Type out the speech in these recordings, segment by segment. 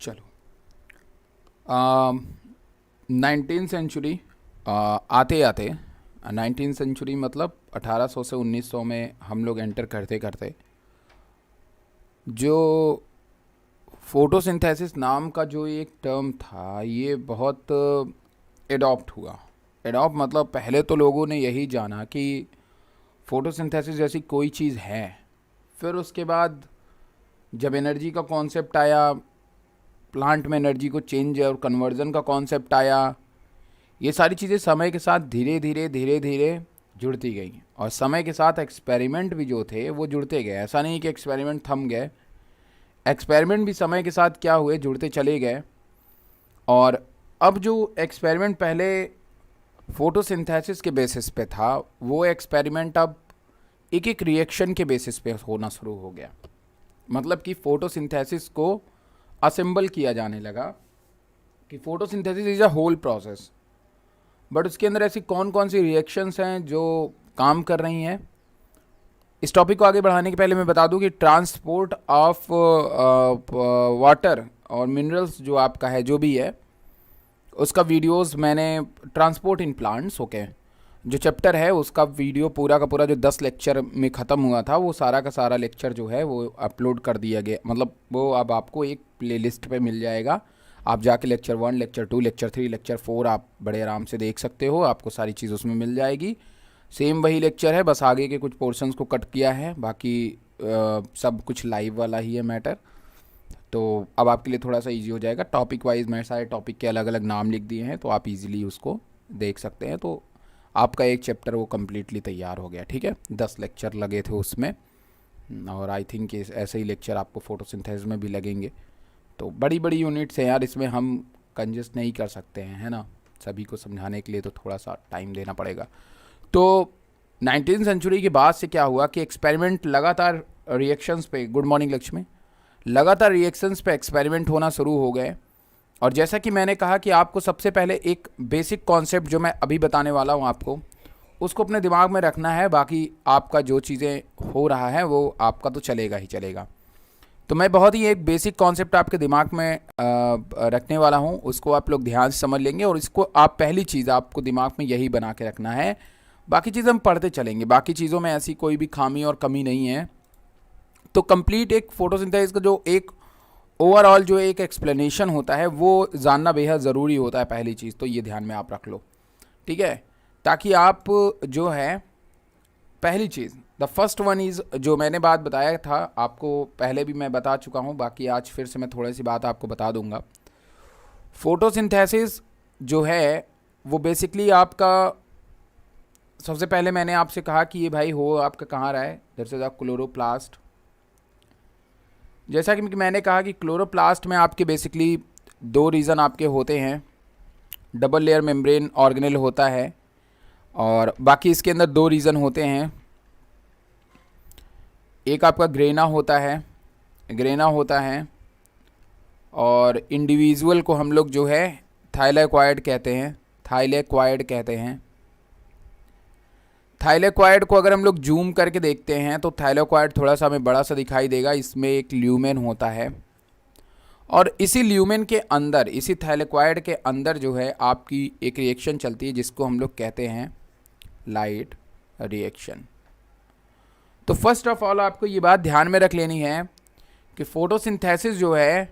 चलो। 19th century आते आते, 19th सेंचुरी मतलब 1800 से 1900 में हम लोग एंटर करते करते जो फोटोसिंथेसिस नाम का जो एक टर्म था ये बहुत एडॉप्ट हुआ। एडॉप्ट मतलब पहले तो लोगों ने यही जाना कि फोटोसिंथेसिस जैसी कोई चीज़ है। फिर उसके बाद जब एनर्जी का कॉन्सेप्ट आया, प्लांट में एनर्जी को चेंज और कन्वर्जन का कॉन्सेप्ट आया, ये सारी चीज़ें समय के साथ धीरे धीरे धीरे धीरे जुड़ती गई। और समय के साथ एक्सपेरिमेंट भी जो थे वो जुड़ते गए। ऐसा नहीं कि एक्सपेरिमेंट थम गए, एक्सपेरिमेंट भी समय के साथ क्या हुए, जुड़ते चले गए। और अब जो एक्सपेरिमेंट पहले फोटोसिंथेसिस के बेसिस पे था, वो एक्सपेरिमेंट अब एक एक रिएक्शन के बेसिस पे होना शुरू हो गया। मतलब कि फोटोसिंथेसिस को असेंबल किया जाने लगा कि photosynthesis is a whole process, but उसके अंदर ऐसी कौन कौन सी रिएक्शंस हैं जो काम कर रही हैं। इस टॉपिक को आगे बढ़ाने के पहले मैं बता दूं कि ट्रांसपोर्ट ऑफ वाटर और मिनरल्स जो आपका है, जो भी है, उसका वीडियोस मैंने ट्रांसपोर्ट इन प्लांट्स, ओके, जो चैप्टर है उसका वीडियो पूरा का पूरा जो 10 लेक्चर में ख़त्म हुआ था, वो सारा का सारा लेक्चर जो है वो अपलोड कर दिया गया। मतलब वो अब आपको एक प्लेलिस्ट पे मिल जाएगा। आप जाके लेक्चर 1, लेक्चर 2, लेक्चर 3, लेक्चर 4 आप बड़े आराम से देख सकते हो। आपको सारी चीज़ उसमें मिल जाएगी। सेम वही लेक्चर है, बस आगे के कुछ पोर्शंस को कट किया है, बाकी सब कुछ लाइव वाला ही है मैटर। तो अब आपके लिए थोड़ा सा इजी हो जाएगा। टॉपिक वाइज मैं सारे टॉपिक के अलग अलग नाम लिख दिए हैं, तो आप इजीली उसको देख सकते हैं। तो आपका एक चैप्टर वो कम्प्लीटली तैयार हो गया। ठीक है, 10 लेक्चर लगे थे उसमें, और आई थिंक ऐसे ही लेक्चर आपको फोटोसिंथेसिस में भी लगेंगे। तो बड़ी बड़ी यूनिट्स हैं यार, इसमें हम कंजस्ट नहीं कर सकते हैं, है ना। सभी को समझाने के लिए तो थोड़ा सा टाइम देना पड़ेगा। तो 19th सेंचुरी के बाद से क्या हुआ कि एक्सपेरिमेंट लगातार रिएक्शंस पे, गुड मॉर्निंग लक्ष्मी, लगातार रिएक्शंस पे एक्सपेरिमेंट होना शुरू हो गए। और जैसा कि मैंने कहा कि आपको सबसे पहले एक बेसिक कॉन्सेप्ट जो मैं अभी बताने वाला हूँ आपको, उसको अपने दिमाग में रखना है। बाकी आपका जो चीज़ें हो रहा है वो आपका तो चलेगा ही चलेगा। तो मैं बहुत ही एक बेसिक कॉन्सेप्ट आपके दिमाग में रखने वाला हूँ, उसको आप लोग ध्यान से समझ लेंगे। और इसको आप, पहली चीज़ आपको दिमाग में यही बना के रखना है, बाकी चीज़ हम पढ़ते चलेंगे। बाकी चीज़ों में ऐसी कोई भी खामी और कमी नहीं है। तो कंप्लीट एक फोटोसिंथेसिस का जो एक ओवरऑल जो एक एक्सप्लेनेशन होता है वो जानना बेहद ज़रूरी होता है। पहली चीज़ तो ये ध्यान में आप रख लो, ठीक है, ताकि आप जो है, पहली चीज़, द फर्स्ट वन इज़, जो मैंने बात बताया था आपको पहले भी मैं बता चुका हूँ, बाकी आज फिर से मैं थोड़ी सी बात आपको बता दूंगा। फोटोसिंथेसिस जो है वो बेसिकली आपका, सबसे पहले मैंने आपसे कहा कि ये भाई हो आपका कहाँ रहा है, दैट्स इज क्लोरोप्लास्ट। जैसा कि मैंने कहा कि क्लोरोप्लास्ट में आपके बेसिकली दो रीज़न आपके होते हैं। डबल लेयर मेम्ब्रेन ऑर्गेनेल होता है, और बाकी इसके अंदर दो रीज़न होते हैं। एक आपका ग्रेना होता है, और इंडिविजुअल को हम लोग जो है थाइलेक्वाइड कहते हैं। थाइलेक्वाइड को अगर हम लोग जूम करके देखते हैं तो थाइलेक्वाइड थोड़ा सा हमें बड़ा सा दिखाई देगा। इसमें एक ल्यूमेन होता है, और इसी ल्यूमेन के अंदर, इसी थाइलेक्वाइड के अंदर जो है आपकी एक रिएक्शन चलती है जिसको हम लोग कहते हैं लाइट रिएक्शन। तो फर्स्ट ऑफ ऑल आपको ये बात ध्यान में रख लेनी है कि फोटोसिंथेसिस जो है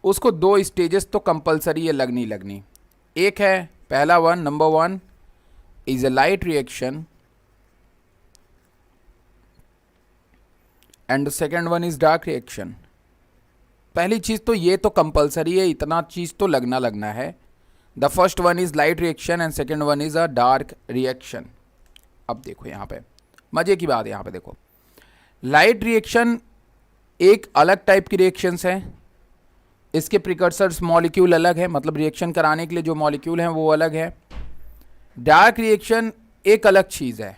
उसको दो स्टेजेस तो कंपलसरी है लगनी लगनी। एक है, पहला one, number one is a light reaction, and the second one is dark reaction. पहली चीज़ तो ये तो कंपलसरी है, इतना चीज़ तो लगना है। The first one is light reaction and second one is a dark reaction. अब देखो यहाँ पे मज़े की बात है, यहाँ पे देखो, लाइट रिएक्शन एक अलग टाइप की रिएक्शंस है। इसके प्रिकर्सर्स मॉलिक्यूल अलग है, मतलब रिएक्शन कराने के लिए जो मॉलिक्यूल हैं वो अलग है। डार्क रिएक्शन एक अलग चीज़ है।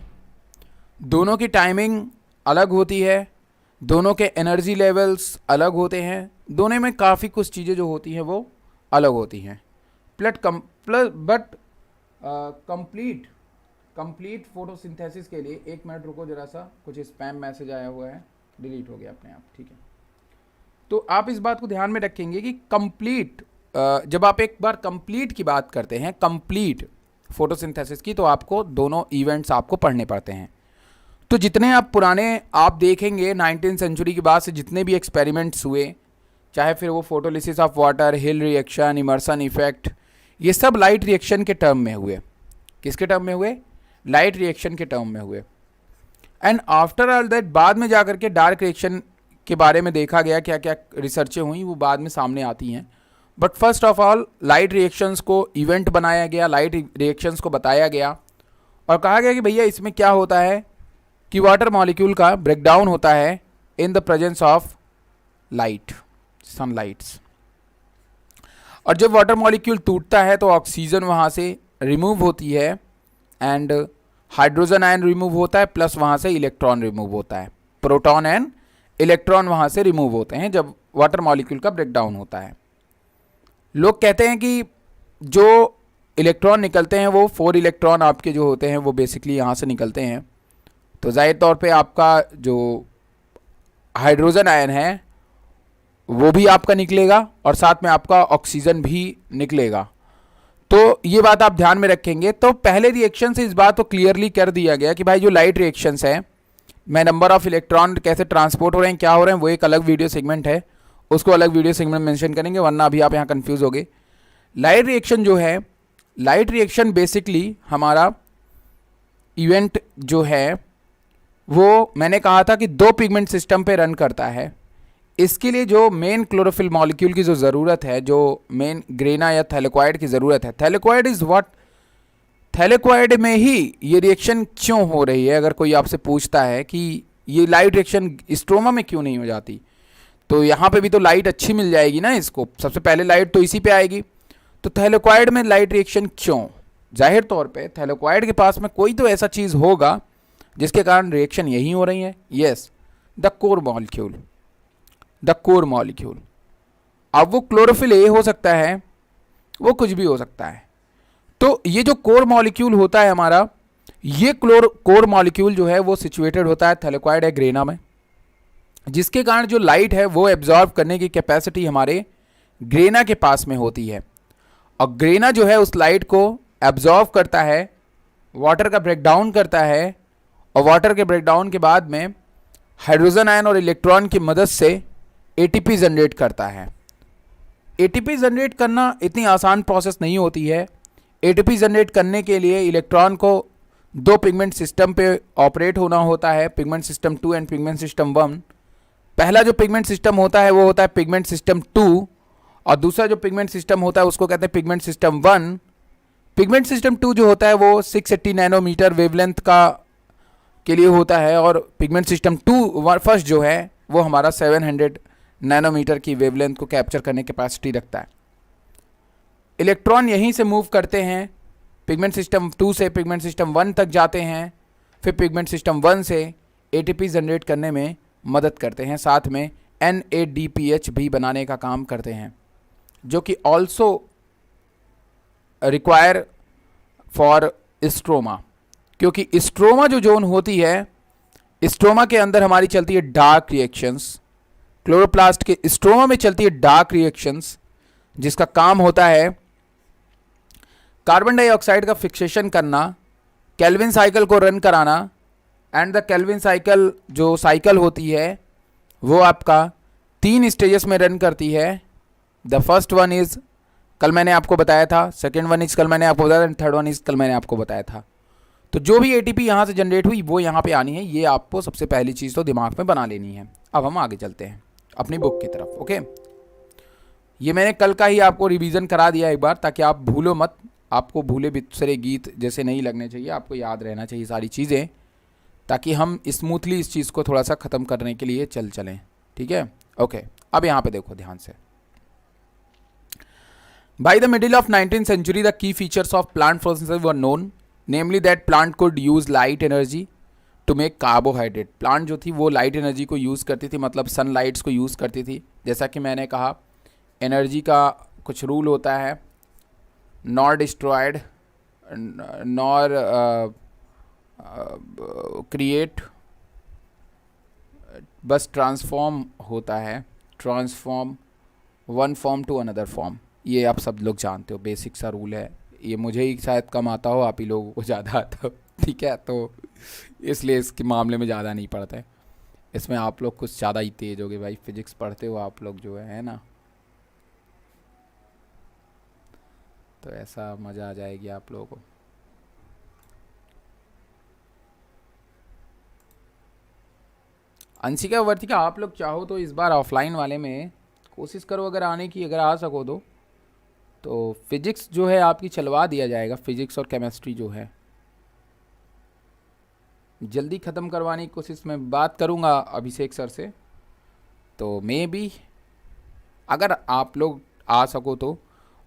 दोनों की टाइमिंग अलग होती है, दोनों के एनर्जी लेवल्स अलग होते हैं, दोनों में काफ़ी कुछ चीज़ें जो होती हैं वो अलग होती हैं। बट कंप्लीट फोटोसिंथेसिस के लिए, एक मिनट रुको जरा सा, कुछ स्पैम मैसेज आया हुआ है, डिलीट हो गया अपने आप, ठीक है। तो आप इस बात को ध्यान में रखेंगे कि कंप्लीट, जब आप एक बार कंप्लीट की बात करते हैं, कंप्लीट फोटोसिंथेसिस की, तो आपको दोनों इवेंट्स आपको पढ़ने पड़ते हैं। तो जितने आप पुराने आप देखेंगे 19th सेंचुरी के बाद से जितने भी एक्सपेरिमेंट्स हुए, चाहे फिर वो photolysis of water, Hill reaction, Emerson effect, ये सब लाइट रिएक्शन के टर्म में हुए। किसके टर्म में हुए? लाइट रिएक्शन के टर्म में हुए। एंड आफ्टर ऑल दैट बाद में जाकर के डार्क रिएक्शन के बारे में देखा गया, क्या क्या रिसर्चें हुई वो बाद में सामने आती हैं। But first of all light reactions को इवेंट बनाया गया, लाइट रिएक्शंस को बताया गया और कहा गया कि भैया इसमें क्या होता है कि वाटर मॉलिक्यूल का ब्रेकडाउन होता है in the presence of light, sunlights. और जब वाटर मॉलिक्यूल टूटता है तो ऑक्सीजन वहाँ से रिमूव होती है एंड हाइड्रोजन आयन रिमूव होता है, प्लस वहाँ से इलेक्ट्रॉन रिमूव होता है। प्रोटॉन एंड इलेक्ट्रॉन वहाँ से रिमूव होते हैं जब वाटर मॉलिक्यूल का ब्रेकडाउन होता है। लोग कहते हैं कि जो इलेक्ट्रॉन निकलते हैं वो 4 इलेक्ट्रॉन आपके जो होते हैं वो बेसिकली यहाँ से निकलते हैं। तो जाहिर तौर पे आपका जो हाइड्रोजन आयन है वो भी आपका निकलेगा और साथ में आपका ऑक्सीजन भी निकलेगा। तो ये बात आप ध्यान में रखेंगे। तो पहले रिएक्शन से इस बात को क्लियरली कर दिया गया कि भाई जो लाइट रिएक्शंस है, मैं नंबर ऑफ इलेक्ट्रॉन कैसे ट्रांसपोर्ट हो रहे हैं, क्या हो रहे हैं, वो एक अलग वीडियो सेगमेंट है, उसको अलग वीडियो सेगमेंट मेंशन करेंगे, वरना अभी आप यहाँ कंफ्यूज हो गए। लाइट रिएक्शन जो है, लाइट रिएक्शन बेसिकली हमारा इवेंट जो है वो मैंने कहा था कि 2 पिगमेंट सिस्टम पे रन करता है। इसके लिए जो मेन क्लोरोफिल मॉलिक्यूल की जो ज़रूरत है, जो मेन ग्रेना या थैलेक्वाइड की ज़रूरत है, थैलेक्वाइड इज़ व्हाट, थैलेक्वाइड में ही ये रिएक्शन क्यों हो रही है। अगर कोई आपसे पूछता है कि ये लाइट रिएक्शन स्ट्रोमा में क्यों नहीं हो जाती, तो यहाँ पे भी तो लाइट अच्छी मिल जाएगी ना इसको, सबसे पहले लाइट तो इसी पे आएगी। तो थैलेक्वाइड में लाइट रिएक्शन क्यों? जाहिर तौर पे थैलेक्वाइड के पास में कोई तो ऐसा चीज़ होगा जिसके कारण रिएक्शन यही हो रही है। Yes, the core molecule, the core molecule. अब वो क्लोरोफिल ए हो सकता है, वो कुछ भी हो सकता है। तो ये जो कोर मॉलिक्यूल होता है हमारा, ये कोर मॉलिक्यूल जो है वो सिचुएटेड होता है थैलेक्वाइड या ग्रेना में, जिसके कारण जो लाइट है वो एब्जॉर्ब करने की कैपेसिटी हमारे ग्रेना के पास में होती है। और ग्रेना जो है उस लाइट को एब्जॉर्ब करता है, वाटर का ब्रेकडाउन करता है और वाटर के ब्रेकडाउन के बाद में हाइड्रोजन आयन और इलेक्ट्रॉन की मदद से एटीपी जनरेट करता है। एटीपी जनरेट करना इतनी आसान प्रोसेस नहीं होती है। एटीपी जनरेट करने के लिए इलेक्ट्रॉन को 2 पिगमेंट सिस्टम पे ऑपरेट होना होता है, pigment system 2 and pigment system 1। पहला जो पिगमेंट सिस्टम होता है वो होता है पिगमेंट सिस्टम 2 और दूसरा जो पिगमेंट सिस्टम होता है उसको कहते हैं पिगमेंट सिस्टम 1। पिगमेंट सिस्टम 2 जो होता है वो 680 नैनोमीटर वेवलेंथ का के लिए होता है और पिगमेंट सिस्टम 2 फर्स्ट जो है वो हमारा 700 नैनोमीटर की वेवलेंथ को कैप्चर करने की कैपेसिटी रखता है। इलेक्ट्रॉन यहीं से मूव करते हैं, पिगमेंट सिस्टम 2 से पिगमेंट सिस्टम 1 तक जाते हैं, फिर पिगमेंट सिस्टम 1 से एटीपी जनरेट करने में मदद करते हैं, साथ में NADPH भी बनाने का काम करते हैं, जो कि ऑल्सो रिक्वायर फॉर स्ट्रोमा। क्योंकि स्ट्रोमा जो जोन होती है, स्ट्रोमा के अंदर हमारी चलती है डार्क रिएक्शंस, क्लोरोप्लास्ट के स्ट्रोमा में चलती है डार्क रिएक्शंस, जिसका काम होता है कार्बन डाइऑक्साइड का फिक्सेशन करना, केल्विन साइकिल को रन कराना। एंड द केल्विन साइकिल जो साइकिल होती है वो आपका 3 स्टेजेस में रन करती है। द फर्स्ट वन इज़ कल मैंने आपको बताया था, सेकेंड वन इज़ कल मैंने आपको बताया था, थर्ड वन इज़ कल मैंने आपको बताया था। तो जो भी एटीपी यहाँ से जनरेट हुई वो यहाँ पे आनी है। ये आपको सबसे पहली चीज़ तो दिमाग में बना लेनी है। अब हम आगे चलते हैं अपनी बुक की तरफ। ओके, ये मैंने कल का ही आपको रिवीजन करा दिया एक बार, ताकि आप भूलो मत। आपको भूले बिसरे गीत जैसे नहीं लगने चाहिए, आपको याद रहना चाहिए सारी चीज़ें, ताकि हम स्मूथली इस चीज़ को थोड़ा सा ख़त्म करने के लिए चलें। ठीक है, ओके। अब यहाँ पे देखो ध्यान से। By the middle of 19th century the key features of plant photosynthesis were known, namely that plant could use light energy to make carbohydrate. Plant जो थी वो लाइट एनर्जी को यूज़ करती थी, मतलब सनलाइट्स को यूज़ करती थी। जैसा कि मैंने कहा, एनर्जी का कुछ रूल होता है, नॉर डिस्ट्रॉयड नॉर क्रिएट, बस ट्रांसफॉर्म होता है। Transform one form to another form, ये आप सब लोग जानते हो, बेसिक सा रूल है। ये मुझे ही शायद कम आता हो, आप ही लोगों को ज़्यादा आता हो, ठीक है, तो इसलिए इसके मामले में ज़्यादा नहीं पढ़ते। इसमें आप लोग कुछ ज़्यादा ही तेज हो गए भाई, फिजिक्स पढ़ते हो आप लोग जो है ना, तो ऐसा मज़ा आ जाएगी आप लोगों को। अंशिका वर्तिका, आप लोग चाहो तो इस बार ऑफलाइन वाले में कोशिश करो, अगर आने की, अगर आ सको तो फिजिक्स जो है आपकी चलवा दिया जाएगा। फिजिक्स और केमिस्ट्री जो है जल्दी ख़त्म करवाने की कोशिश मैं बात करूँगा अभिषेक सर से, तो मे बी अगर आप लोग आ सको तो।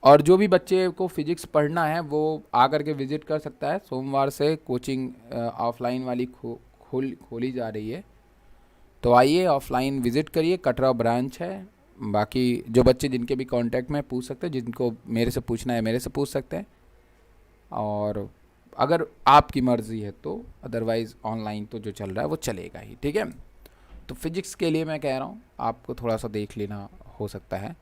और जो भी बच्चे को फिजिक्स पढ़ना है वो आ कर के विज़िट कर सकता है। सोमवार से कोचिंग ऑफलाइन वाली खोली जा रही है, तो आइए ऑफलाइन विज़िट करिए। कटरा ब्रांच है। बाकी जो बच्चे जिनके भी कांटेक्ट में पूछ सकते हैं, जिनको मेरे से पूछना है मेरे से पूछ सकते हैं, और अगर आपकी मर्ज़ी है तो अदरवाइज़ ऑनलाइन तो जो चल रहा है वो चलेगा ही, ठीक है। तो फिजिक्स के लिए मैं कह रहा हूँ आपको थोड़ा सा देख लेना हो सकता है,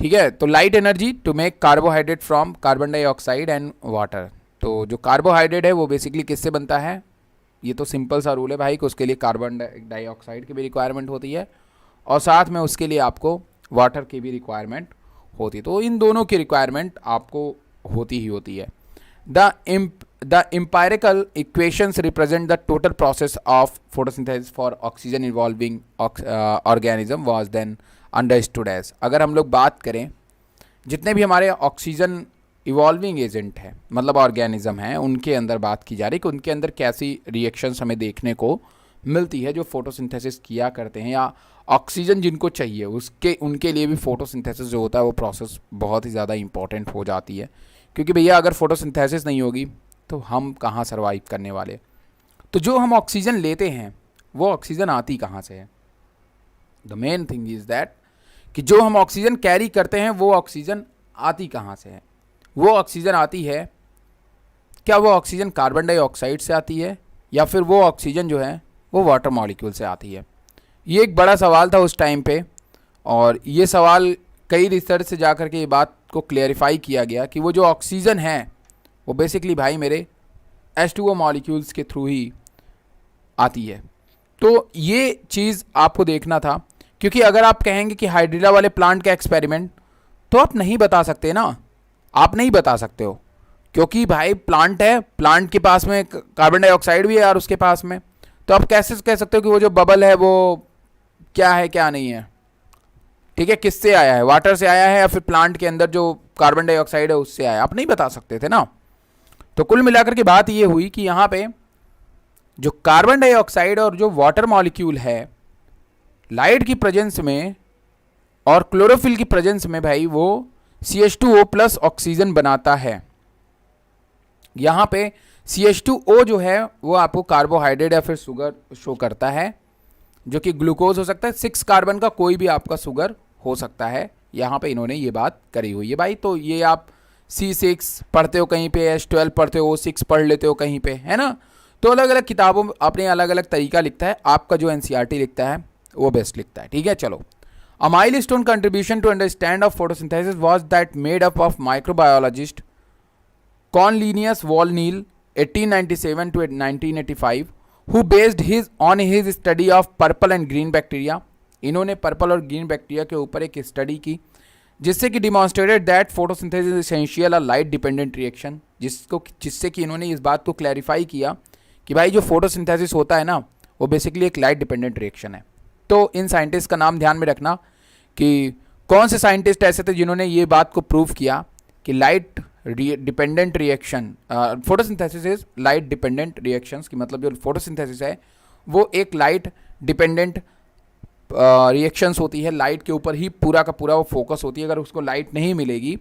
ठीक है। तो light energy to make carbohydrate from carbon dioxide and water. तो जो कार्बोहाइड्रेट है वो बेसिकली किससे बनता है, ये तो सिंपल सा रूल है भाई कि उसके लिए कार्बन डाइऑक्साइड की भी रिक्वायरमेंट होती है और साथ में उसके लिए आपको वाटर की भी रिक्वायरमेंट होती है। तो इन दोनों की रिक्वायरमेंट आपको होती ही होती है। The empirical equations represent the total process of photosynthesis for oxygen involving organism was then understood as। अगर हम लोग बात करें जितने भी हमारे ऑक्सीजन इवॉल्विंग एजेंट हैं, मतलब ऑर्गेनिज्म हैं, उनके अंदर बात की जा रही है कि उनके अंदर कैसी रिएक्शंस हमें देखने को मिलती है जो फोटोसिंथेसिस किया करते हैं, या ऑक्सीजन जिनको चाहिए उसके उनके लिए भी फोटोसिंथेसिस जो होता है वो प्रोसेस बहुत ही ज़्यादा इंपॉर्टेंट हो जाती है। क्योंकि भैया अगर फोटोसिंथेसिस नहीं होगी तो हम कहाँ सर्वाइव करने वाले। तो जो हम ऑक्सीजन लेते हैं वो ऑक्सीजन आती कहाँ से है। The main thing is that कि जो हम ऑक्सीजन कैरी करते हैं वो ऑक्सीजन आती कहाँ से है। वो ऑक्सीजन आती है, क्या वो ऑक्सीजन कार्बन डाइऑक्साइड से आती है या फिर वो ऑक्सीजन जो है वो वाटर मॉलिक्यूल से आती है। ये एक बड़ा सवाल था उस टाइम पे, और ये सवाल कई रिसर्च से जा कर के ये बात को क्लियरिफाई किया गया कि वो जो ऑक्सीजन है वो बेसिकली भाई मेरे H2O मॉलिक्यूल्स के थ्रू ही आती है। तो ये चीज़ आपको देखना था, क्योंकि अगर आप कहेंगे कि हाइड्रिला वाले प्लांट का एक्सपेरिमेंट, तो आप नहीं बता सकते ना, आप नहीं बता सकते हो, क्योंकि भाई प्लांट है, प्लांट के पास में कार्बन डाइऑक्साइड भी है यार उसके पास में, तो आप कैसे कह सकते हो कि वो जो बबल है वो क्या है क्या नहीं है, ठीक है, किससे आया है, वाटर से आया है या फिर प्लांट के अंदर जो कार्बन डाइऑक्साइड है उससे आया, आप नहीं बता सकते थे ना। तो कुल मिलाकर के बात ये हुई कि यहाँ पे जो कार्बन डाइऑक्साइड और जो वाटर मॉलिक्यूल है लाइट की प्रेजेंस में और क्लोरोफिल की प्रेजेंस में भाई वो CH2O प्लस ऑक्सीजन बनाता है। यहाँ पे CH2O जो है वो आपको कार्बोहाइड्रेट या फिर शुगर शो करता है, जो कि ग्लूकोज हो सकता है, 6 कार्बन का कोई भी आपका शुगर हो सकता है। यहाँ पे इन्होंने ये बात करी हुई है भाई। तो ये आप C6 पढ़ते हो कहीं पे, H12 पढ़ते हो, O6 पढ़ लेते हो कहीं पे, है ना। तो अलग अलग किताबों अपने अलग अलग तरीका लिखता है, आपका जो NCERT लिखता है वो बेस्ट लिखता है, ठीक है। चलो, A milestone contribution to understand of photosynthesis was that made up of microbiologist Cornelius Volney 1897 to 1985, who based on his study of purple and green bacteria। इन्होंने पर्पल और ग्रीन बैक्टीरिया के ऊपर एक स्टडी की जिससे कि demonstrated that photosynthesis is essential a light dependent reaction, जिससे कि इन्होंने इस बात को क्लैरिफाई किया कि भाई जो फोटोसिंथेसिस होता है ना वो बेसिकली एक लाइट डिपेंडेंट रिएक्शन है। तो इन साइंटिस्ट का नाम ध्यान में रखना कि कौन से साइंटिस्ट ऐसे थे जिन्होंने ये बात को प्रूव किया कि light dependent reaction, photosynthesis is light dependent reactions, की मतलब जो फोटोसिंथेसिस है वो एक लाइट डिपेंडेंट रिएक्शंस होती है, लाइट के ऊपर ही पूरा का पूरा वो फोकस होती है। अगर उसको लाइट नहीं मिलेगी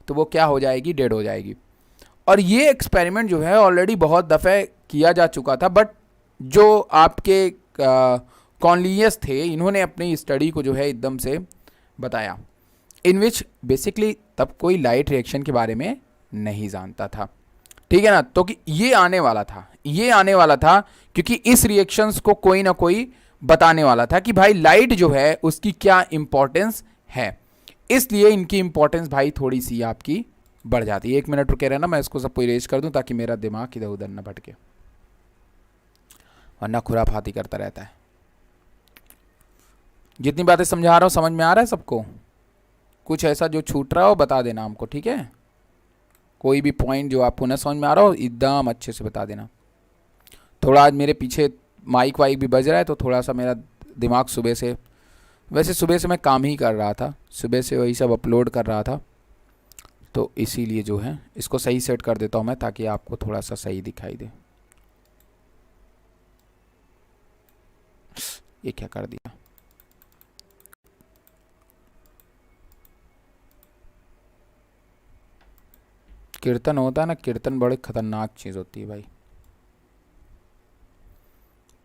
तो वो क्या हो जाएगी, डेड हो जाएगी। और ये एक्सपेरिमेंट जो है ऑलरेडी बहुत दफ़े किया जा चुका था, बट जो आपके कॉर्नेलियस थे इन्होंने अपनी स्टडी को जो है एकदम से बताया, इन विच बेसिकली तब कोई लाइट रिएक्शन के बारे में नहीं जानता था, ठीक है ना। तो कि ये आने वाला था, ये आने वाला था क्योंकि इस रिएक्शंस को कोई ना कोई बताने वाला था कि भाई लाइट जो है उसकी क्या इंपॉर्टेंस है। इसलिए इनकी इंपॉर्टेंस भाई थोड़ी सी आपकी बढ़ जाती है। 1 मिनट रुके रहना, मैं इसको सबको इरेज कर दूं ताकि मेरा दिमाग इधर उधर न भटके, वरना खुराफाती करता रहता है। जितनी बातें समझा रहा हूं समझ में आ रहा है सबको? कुछ ऐसा जो छूट रहा हो बता देना हमको, ठीक है? कोई भी पॉइंट जो आपको न समझ में आ रहा हो एकदम अच्छे से बता देना। थोड़ा आज मेरे पीछे माइक वाइक भी बज रहा है तो थोड़ा सा मेरा दिमाग सुबह से, वैसे सुबह से मैं काम ही कर रहा था, सुबह से वही सब अपलोड कर रहा था, तो इसीलिए जो है इसको सही सेट कर देता हूँ मैं ताकि आपको थोड़ा सा सही दिखाई दे। ये क्या कर दिया? कीर्तन होता है ना, कीर्तन बड़े खतरनाक चीज़ होती है भाई,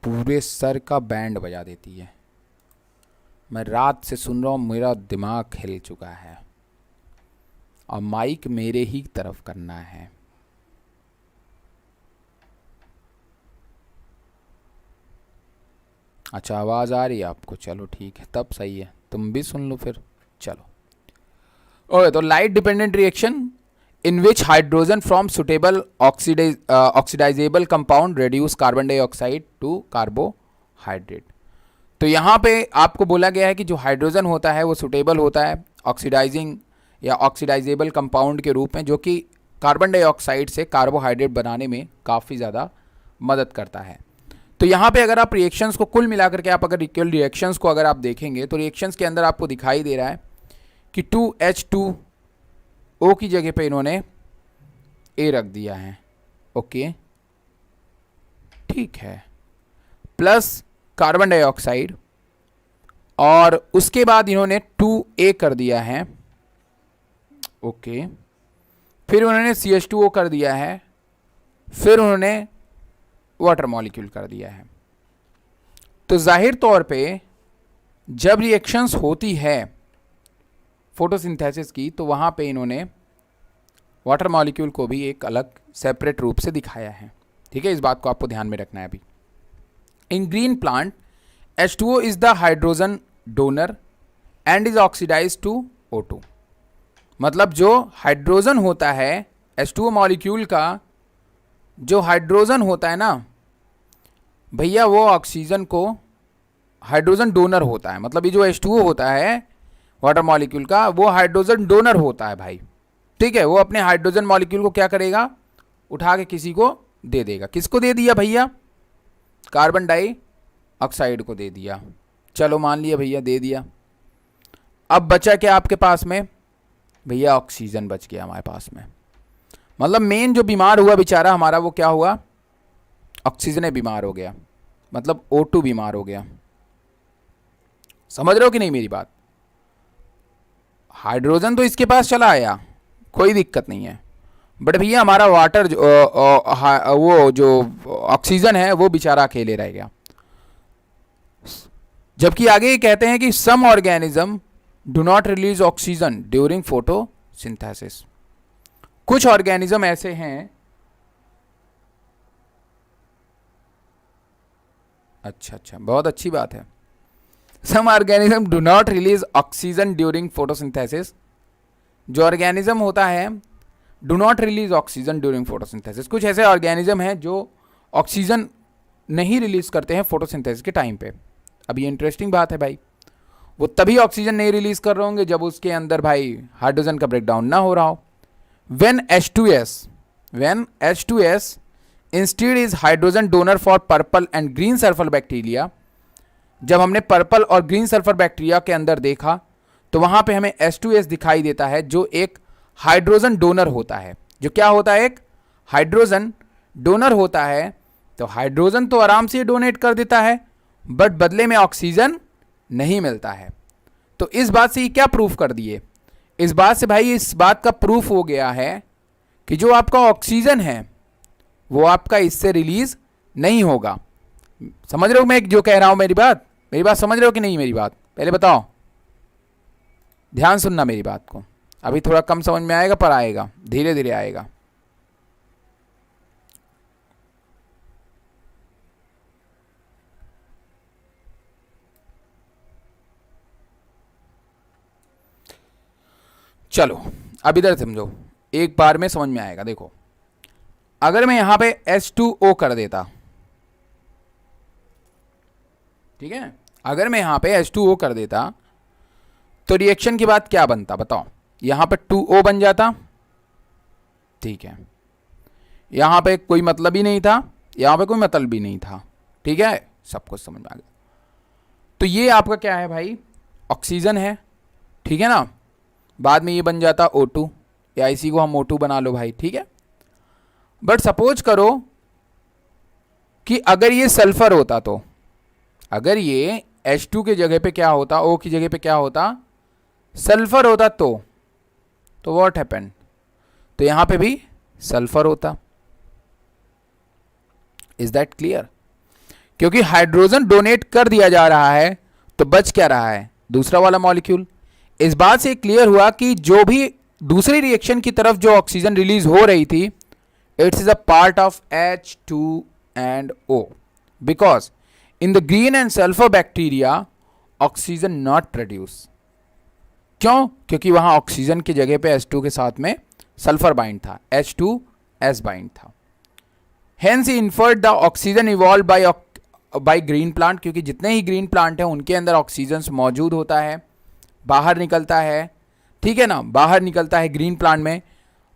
पूरे सर का बैंड बजा देती है। मैं रात से सुन रहा हूँ, मेरा दिमाग हिल चुका है और माइक मेरे ही तरफ करना है। अच्छा आवाज़ आ रही है आपको? चलो ठीक है, तब सही है, तुम भी सुन लो फिर। चलो ओके, तो light dependent reaction in which hydrogen from suitable oxidizable compound reduce carbon dioxide to carbohydrate। तो यहाँ पे आपको बोला गया है कि जो हाइड्रोजन होता है वो सुटेबल होता है ऑक्सीडाइजिंग या ऑक्सीडाइजेबल कंपाउंड के रूप में, जो कि कार्बन डाइऑक्साइड से कार्बोहाइड्रेट बनाने में काफ़ी ज़्यादा मदद करता है। तो यहाँ पे अगर आप रिएक्शंस को कुल मिलाकर के, आप अगर इक्वल रिएक्शंस को अगर आप देखेंगे तो रिएक्शंस के अंदर आपको दिखाई दे रहा है कि 2H2O की जगह पे इन्होंने ए रख दिया है। ओके ठीक है, प्लस कार्बन डाइऑक्साइड, और उसके बाद इन्होंने 2A कर दिया है। ओके, फिर उन्होंने CH2O कर दिया है, फिर उन्होंने वाटर मॉलिक्यूल कर दिया है। तो जाहिर तौर पे जब रिएक्शंस होती है फोटोसिंथेसिस की तो वहाँ पे इन्होंने वाटर मॉलिक्यूल को भी एक अलग सेपरेट रूप से दिखाया है। ठीक है, इस बात को आपको ध्यान में रखना है। अभी in green plant H2O is the hydrogen donor and is oxidize to O2। मतलब जो हाइड्रोजन होता है H2O मॉलिक्यूल का, जो हाइड्रोजन होता है ना भैया, वो ऑक्सीजन को हाइड्रोजन डोनर होता है। मतलब ये जो H2O होता है वाटर मॉलिक्यूल का, वो हाइड्रोजन डोनर होता है भाई। ठीक है, वो अपने हाइड्रोजन मॉलिक्यूल को क्या करेगा, उठा के किसी को दे देगा। किसको दे दिया भैया? कार्बन डाइऑक्साइड को दे दिया। चलो मान लिया भैया दे दिया। अब बचा क्या आपके पास में भैया? ऑक्सीजन बच गया हमारे पास में। मतलब मेन जो बीमार हुआ बेचारा हमारा, वो क्या हुआ? ऑक्सीजन बीमार हो गया, मतलब O2 बीमार हो गया। समझ रहे हो कि नहीं मेरी बात? हाइड्रोजन तो इसके पास चला आया, कोई दिक्कत नहीं है, बट भैया हमारा वाटर वो जो ऑक्सीजन है वो बेचारा अकेले रह गया। जबकि आगे ये कहते हैं कि some organism do not release oxygen during photosynthesis. कुछ ऑर्गेनिज्म ऐसे हैं, अच्छा बहुत अच्छी बात है। Some organism do not release oxygen during photosynthesis. जो ऑर्गेनिज्म होता है do not release oxygen during photosynthesis, कुछ ऐसे ऑर्गेनिज्म हैं जो ऑक्सीजन नहीं रिलीज करते हैं फोटोसिंथेसिस के टाइम पे। अब ये इंटरेस्टिंग बात है भाई, वो तभी ऑक्सीजन नहीं रिलीज कर रहे होंगे जब उसके अंदर भाई हाइड्रोजन का ब्रेकडाउन ना हो रहा हो। when H2S instead is hydrogen donor for purple and green sulfur bacteria। जब हमने पर्पल और ग्रीन सल्फर बैक्टीरिया के अंदर देखा तो वहां पे हमें H2S दिखाई देता है, जो एक हाइड्रोजन डोनर होता है। जो क्या होता है? एक हाइड्रोजन डोनर होता है। तो हाइड्रोजन तो आराम से डोनेट कर देता है, बट बदले में ऑक्सीजन नहीं मिलता है। तो इस बात से ये क्या प्रूफ कर दिए? इस बात से भाई इस बात का प्रूफ हो गया है कि जो आपका ऑक्सीजन है वो आपका इससे रिलीज नहीं होगा। समझ रहे हो मैं जो कह रहा हूं? मेरी बात समझ रहे हो कि नहीं मेरी बात? पहले बताओ, ध्यान सुनना मेरी बात को। अभी थोड़ा कम समझ में आएगा, पर आएगा, धीरे धीरे आएगा। चलो अब इधर समझो, एक बार में समझ में आएगा। देखो अगर मैं यहां पे H2O कर देता, ठीक है, अगर मैं यहां पे H2O कर देता तो रिएक्शन के बाद क्या बनता बताओ? यहां पे 2O बन जाता, ठीक है, यहां पे कोई मतलब ही नहीं था, यहां पे कोई मतलब भी नहीं था, ठीक है, सब कुछ समझ में आ गया। तो ये आपका क्या है भाई? ऑक्सीजन है, ठीक है ना। बाद में ये बन जाता O2, या इसी को हम O2 बना लो भाई, ठीक है। बट सपोज करो कि अगर ये सल्फर होता, तो अगर ये H2 की जगह पे क्या होता, O की जगह पे क्या होता, सल्फर होता, तो व्हाट हैपेंड? तो यहां पे भी सल्फर होता। Is that clear? क्योंकि हाइड्रोजन डोनेट कर दिया जा रहा है तो बच क्या रहा है? दूसरा वाला मॉलिक्यूल। इस बात से क्लियर हुआ कि जो भी दूसरी रिएक्शन की तरफ जो ऑक्सीजन रिलीज हो रही थी, it's is a part of H2 and O, because in the green and sulphur bacteria oxygen not produce. क्यों? क्योंकि वहां ऑक्सीजन की जगह पे H2 के साथ में सल्फर बाइंड था, H2S बाइंड था। Hence inferred the oxygen evolve by green plant, क्योंकि जितने ही ग्रीन प्लांट हैं उनके अंदर ऑक्सीजन मौजूद होता है, बाहर निकलता है, ठीक है ना, बाहर निकलता है ग्रीन प्लांट में।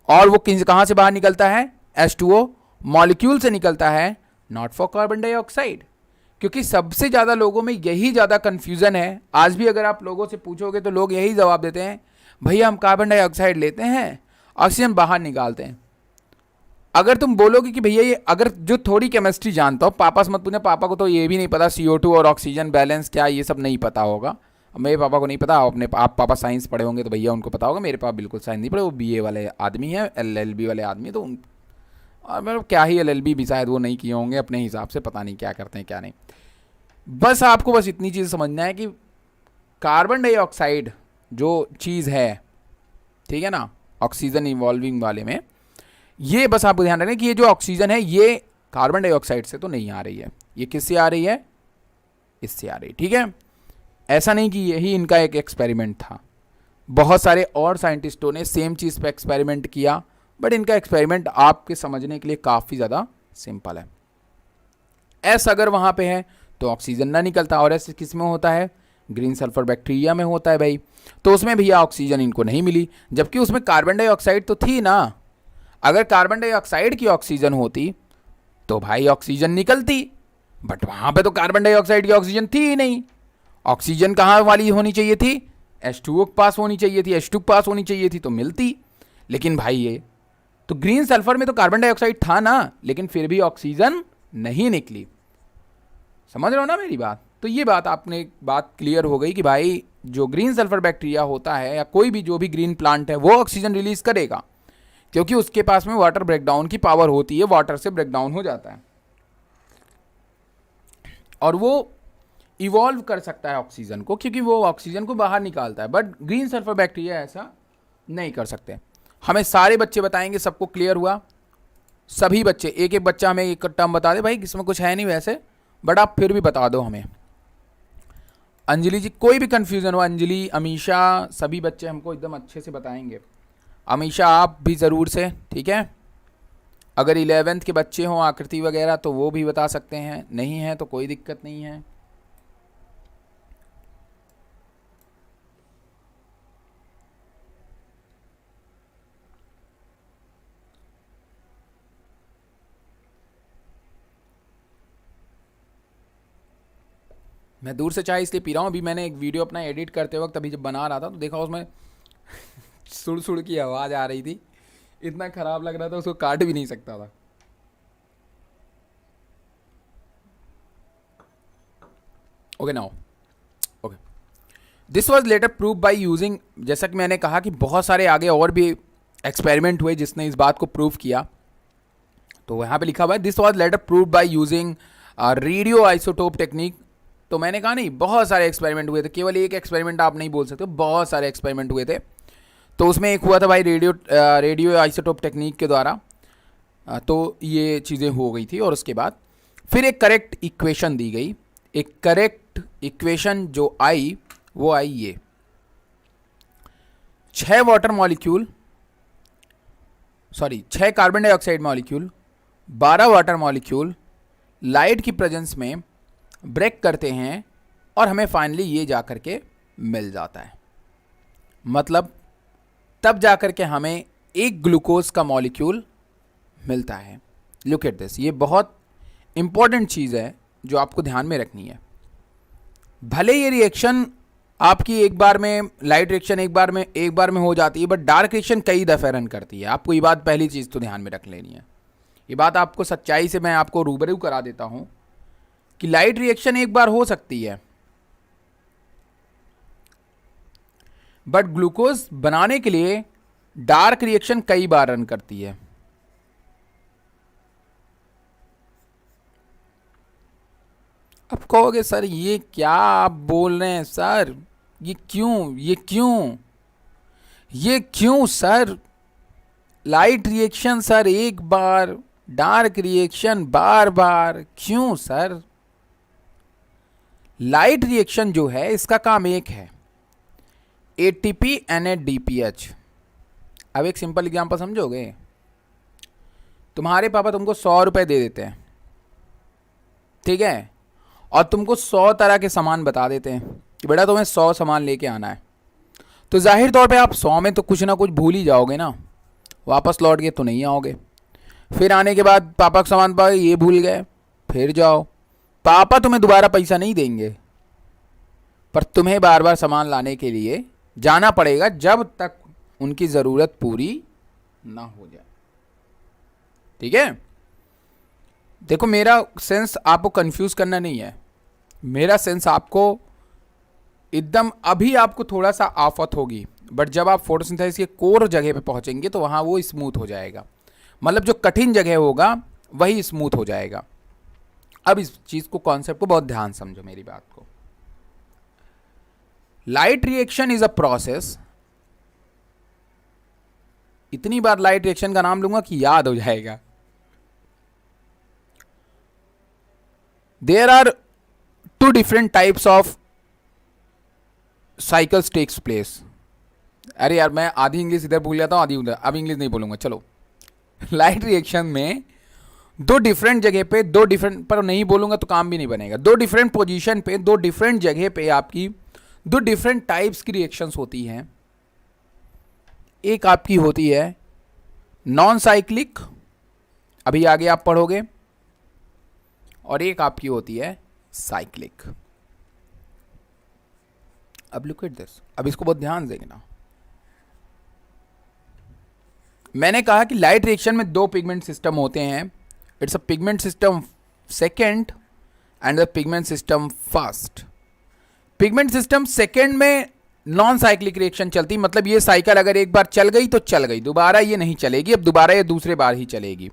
और वो कहां से बाहर निकलता है? H2O मॉलिक्यूल से निकलता है, नॉट फॉर कार्बन डाइऑक्साइड। क्योंकि सबसे ज्यादा लोगों में यही ज्यादा कंफ्यूजन है। आज भी अगर आप लोगों से पूछोगे तो लोग यही जवाब देते हैं, भैया हम कार्बन डाइऑक्साइड लेते हैं, ऑक्सीजन बाहर निकालते हैं। अगर तुम बोलोगे कि भैया ये, अगर जो थोड़ी केमिस्ट्री जानता हो, पापा से मत पूछना, पापा को तो ये भी नहीं पता CO2 और ऑक्सीजन बैलेंस क्या, ये सब नहीं पता होगा। मेरे पापा को नहीं पता, आप पापा साइंस पढ़े होंगे तो भैया उनको पता होगा। मेरे पापा बिल्कुल साइंस नहीं पढ़े, वो BA वाले आदमी है, LLB वाले आदमी, तो और मतलब क्या ही LLB भी शायद वो नहीं किए होंगे अपने हिसाब से, पता नहीं क्या करते हैं क्या नहीं। बस आपको बस इतनी चीज़ समझना है कि कार्बन डाइऑक्साइड जो चीज़ है, ठीक है ना, ऑक्सीजन इन्वॉल्विंग वाले में, ये बस आपको ध्यान रखना कि ये जो ऑक्सीजन है ये कार्बन डाइऑक्साइड से तो नहीं आ रही है, ये किससे आ रही है? इससे आ रही है, ठीक है। ऐसा नहीं कि यही इनका एक एक्सपेरिमेंट था, बहुत सारे और साइंटिस्टों ने सेम चीज़ पे एक्सपेरिमेंट किया, बट इनका एक्सपेरिमेंट आपके समझने के लिए काफ़ी ज़्यादा सिंपल है। एस अगर वहाँ पे है तो ऑक्सीजन ना निकलता, और एस किस में होता है? ग्रीन सल्फर बैक्टीरिया में होता है भाई। तो उसमें भैया ऑक्सीजन इनको नहीं मिली, जबकि उसमें कार्बन डाइऑक्साइड तो थी ना। अगर कार्बन डाइऑक्साइड की ऑक्सीजन होती तो भाई ऑक्सीजन निकलती, बट वहां पे तो कार्बन डाइऑक्साइड की ऑक्सीजन थी ही नहीं। ऑक्सीजन कहाँ वाली होनी चाहिए थी? H2O के पास होनी चाहिए थी, H2 के पास होनी चाहिए थी तो मिलती। लेकिन भाई ये तो ग्रीन सल्फर में तो कार्बन डाइऑक्साइड था ना, लेकिन फिर भी ऑक्सीजन नहीं निकली। समझ रहे हो ना मेरी बात? तो ये बात आपने बात क्लियर हो गई कि भाई जो ग्रीन सल्फर बैक्टीरिया होता है या कोई भी जो भी ग्रीन प्लांट है वो ऑक्सीजन रिलीज करेगा, क्योंकि उसके पास में वाटर ब्रेकडाउन की पावर होती है, वाटर से ब्रेकडाउन हो जाता है और वो इवॉल्व कर सकता है ऑक्सीजन को, क्योंकि वो ऑक्सीजन को बाहर निकालता है। बट ग्रीन सल्फर बैक्टीरिया ऐसा नहीं कर सकते। हमें सारे बच्चे बताएंगे, सबको क्लियर हुआ? सभी बच्चे, एक एक बच्चा हमें एक टर्म बता दे भाई, इसमें कुछ है नहीं वैसे, बट आप फिर भी बता दो हमें। अंजलि जी, कोई भी कंफ्यूजन हो, अंजलि, अमीशा, सभी बच्चे हमको एकदम अच्छे से बताएंगे। अमीशा आप भी ज़रूर से, ठीक है। अगर 11th के बच्चे हों, आकृति वगैरह, तो वो भी बता सकते हैं, नहीं है तो कोई दिक्कत नहीं है। मैं दूर से चाय इसलिए पी रहा हूँ, अभी मैंने एक वीडियो अपना एडिट करते वक्त अभी जब बना रहा था तो देखा उसमें सुड़ सुड़ की आवाज़ आ रही थी, इतना ख़राब लग रहा था, उसको काट भी नहीं सकता था। Okay now, okay, this was later prove by using, जैसा कि मैंने कहा कि बहुत सारे आगे और भी एक्सपेरिमेंट हुए जिसने इस बात को प्रूव किया। तो यहाँ पे लिखा हुआ है this was later prove by using radio isotope technique. तो मैंने कहा नहीं, बहुत सारे एक्सपेरिमेंट हुए थे, केवल एक एक्सपेरिमेंट आप नहीं बोल सकते, बहुत सारे एक्सपेरिमेंट हुए थे। तो उसमें एक हुआ था भाई रेडियो आइसोटोप टेक्निक के द्वारा, तो ये चीज़ें हो गई थी। और उसके बाद फिर एक करेक्ट इक्वेशन दी गई, एक करेक्ट इक्वेशन जो आई वो आई ये। 6 water molecule, sorry 6 carbon dioxide molecule, 12 water molecule light की प्रेजेंस में ब्रेक करते हैं और हमें फाइनली ये जा कर के मिल जाता है। मतलब तब जा कर के हमें एक ग्लूकोज का मॉलिक्यूल मिलता है। लुक एट दिस, ये बहुत इंपॉर्टेंट चीज़ है जो आपको ध्यान में रखनी है। भले ये रिएक्शन आपकी एक बार में, लाइट रिएक्शन एक बार में हो जाती है, बट डार्क रिएक्शन कई दफ़े रन करती है। आपको ये बात पहली चीज़ तो ध्यान में रख लेनी है। ये बात आपको सच्चाई से मैं आपको रूबरू करा देता हूँ कि लाइट रिएक्शन एक बार हो सकती है, बट ग्लूकोज बनाने के लिए डार्क रिएक्शन कई बार रन करती है। अब कहोगे सर ये क्या आप बोल रहे हैं सर, ये क्यों सर, लाइट रिएक्शन सर एक बार, डार्क रिएक्शन बार बार, क्यों सर? लाइट रिएक्शन जो है इसका काम एक है, ATP NADPH। अब एक सिंपल एग्जांपल समझोगे? तुम्हारे पापा तुमको 100 रुपए दे देते हैं, ठीक है, और तुमको 100 तरह के सामान बता देते हैं कि बेटा तुम्हें 100 सामान लेके आना है। तो जाहिर तौर पे आप 100 में तो कुछ ना कुछ भूल ही जाओगे ना, वापस लौट के तो नहीं आओगे। फिर आने के बाद पापा का सामान पा ये भूल गए, फिर जाओ, पापा तुम्हें दोबारा पैसा नहीं देंगे, पर तुम्हें बार बार सामान लाने के लिए जाना पड़ेगा जब तक उनकी ज़रूरत पूरी ना हो जाए। ठीक है? देखो मेरा सेंस आपको कंफ्यूज करना नहीं है, मेरा सेंस आपको एकदम अभी आपको थोड़ा सा आफत होगी, बट जब आप फोटोसिंथेसिस के कोर जगह पे पहुंचेंगे तो वहाँ वो स्मूथ हो जाएगा। मतलब जो कठिन जगह होगा वही स्मूथ हो जाएगा। अब इस चीज़ को, कॉन्सेप्ट को बहुत ध्यान समझो मेरी बात को। Light reaction is a process, इतनी बार लाइट रिएक्शन का नाम लूंगा कि याद हो जाएगा। There are 2 different types of cycles takes place। अरे यार मैं आधी इंग्लिश इधर भूल जाता हूँ आधी उधर, अब इंग्लिश नहीं बोलूंगा। चलो, लाइट रिएक्शन में 2 डिफरेंट जगह पे, 2 डिफरेंट, पर नहीं बोलूंगा तो काम भी नहीं बनेगा। 2 डिफरेंट पोजीशन पे, 2 डिफरेंट जगह पे आपकी 2 डिफरेंट टाइप्स की रिएक्शंस होती हैं। एक आपकी होती है नॉन साइक्लिक, अभी आगे आप पढ़ोगे, और एक आपकी होती है साइक्लिक। अब लुक एट दिस, अब इसको बहुत ध्यान देंगे ना। मैंने कहा कि लाइट रिएक्शन में 2 पिगमेंट सिस्टम होते हैं, it's a pigment system second and the pigment system first. Pigment system second में नॉन साइक्लिक रिएक्शन चलती, मतलब ये साइकिल अगर एक बार चल गई तो चल गई, दोबारा ये नहीं चलेगी, अब दोबारा ये दूसरे बार ही चलेगी।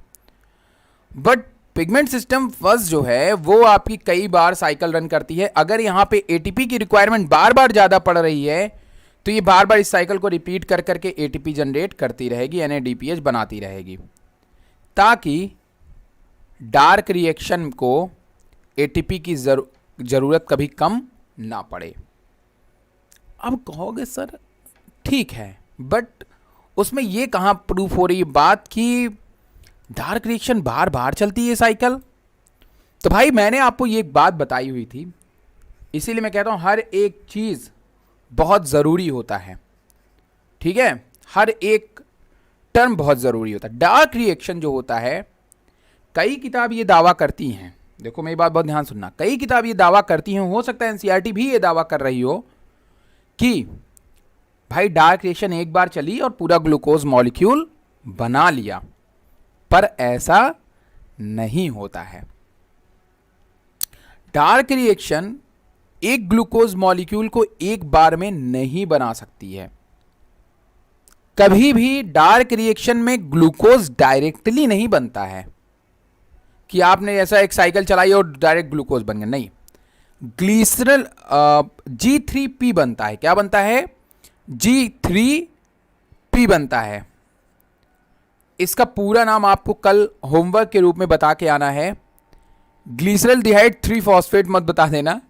बट पिगमेंट सिस्टम फर्स्ट जो है वो आपकी कई बार साइकिल रन करती है। अगर यहाँ पे ATP की रिक्वायरमेंट बार बार ज़्यादा पड़ रही है तो ये बार बार इस साइकिल को रिपीट कर करके ATP जनरेट करती रहेगी, NADPH बनाती रहेगी, ताकि डार्क रिएक्शन को ATP की ज़रूरत कभी कम ना पड़े। अब कहोगे सर ठीक है, बट उसमें ये कहाँ प्रूफ हो रही है बात कि डार्क रिएक्शन बार बार चलती है साइकिल? तो भाई मैंने आपको ये एक बात बताई हुई थी, इसीलिए मैं कहता हूं हर एक चीज़ बहुत ज़रूरी होता है। ठीक है, हर एक टर्म बहुत ज़रूरी होता है। डार्क रिएक्शन जो होता है, कई किताब ये दावा करती हैं, देखो मेरी बात बहुत ध्यान सुनना, कई किताब ये दावा करती हैं, हो सकता है NCERT भी ये दावा कर रही हो कि भाई डार्क रिएक्शन एक बार चली और पूरा ग्लूकोज मॉलिक्यूल बना लिया, पर ऐसा नहीं होता है। डार्क रिएक्शन एक ग्लूकोज मॉलिक्यूल को एक बार में नहीं बना सकती है। कभी भी डार्क रिएक्शन में ग्लूकोज डायरेक्टली नहीं बनता है कि आपने ऐसा एक साइकिल चलाई और डायरेक्ट ग्लूकोज बन गया, नहीं। ग्लिसरॉल G3P बनता है। क्या बनता है? G3P बनता है। इसका पूरा नाम आपको कल होमवर्क के रूप में बता के आना है। ग्लिसरॉल्डिहाइड 3 फॉस्फेट मत बता देना,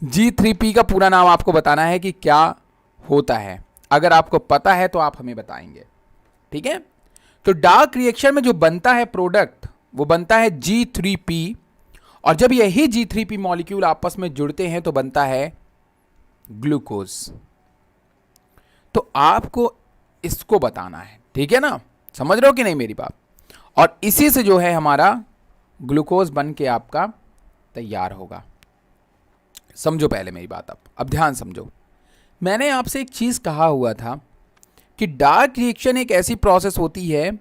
G3P का पूरा नाम आपको बताना है कि क्या होता है। अगर आपको पता है तो आप हमें बताएंगे, ठीक है। तो डार्क रिएक्शन में जो बनता है प्रोडक्ट वो बनता है G3P, और जब यही G3P मॉलिक्यूल आपस में जुड़ते हैं तो बनता है ग्लूकोज। तो आपको इसको बताना है, ठीक है ना, समझ रहे हो कि नहीं मेरी बात। और इसी से जो है हमारा ग्लूकोज बन के आपका तैयार होगा। समझो पहले मेरी बात, अब ध्यान समझो। मैंने आपसे एक चीज कहा हुआ था कि डार्क रिएक्शन एक ऐसी प्रोसेस होती है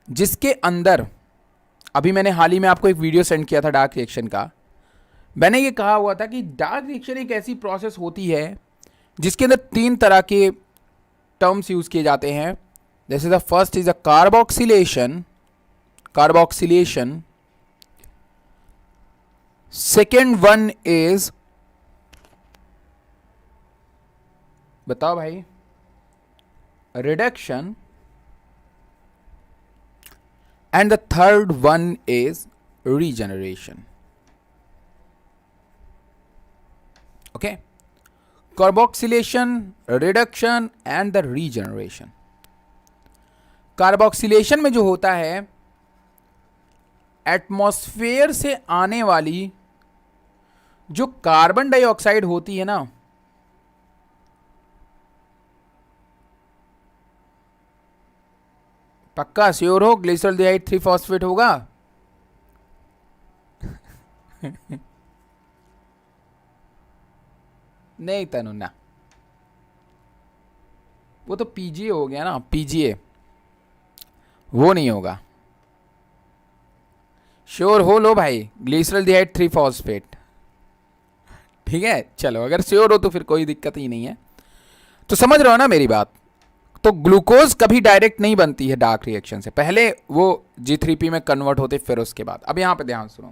जिसके अंदर, अभी मैंने हाल ही में आपको एक वीडियो सेंड किया था डार्क रिएक्शन का, मैंने ये कहा हुआ था कि डार्क रिएक्शन एक ऐसी प्रोसेस होती है जिसके अंदर 3 तरह के टर्म्स यूज किए जाते हैं। जैसे the first is a carboxylation, second one is, बताओ भाई, reduction, and the third one is regeneration. Okay, carboxylation, reduction and the regeneration. Carboxylation में जो होता है, एटमॉस्फेयर से आने वाली जो कार्बन डाइऑक्साइड होती है ना, पक्का श्योर हो ग्लिसरॉल्डिहाइड 3 फॉस्फेट होगा? नहीं तनु ना, वो तो पीजीए हो गया ना, पीजीए, वो नहीं होगा। श्योर हो लो भाई, ग्लिसरॉल्डिहाइड 3 फॉस्फेट, ठीक है। चलो अगर श्योर हो तो फिर कोई दिक्कत ही नहीं है। तो समझ रहे हो ना मेरी बात। तो ग्लूकोज कभी डायरेक्ट नहीं बनती है डार्क रिएक्शन से, पहले वो G3P में कन्वर्ट होते फिर उसके बाद। अब यहां पे ध्यान सुनो,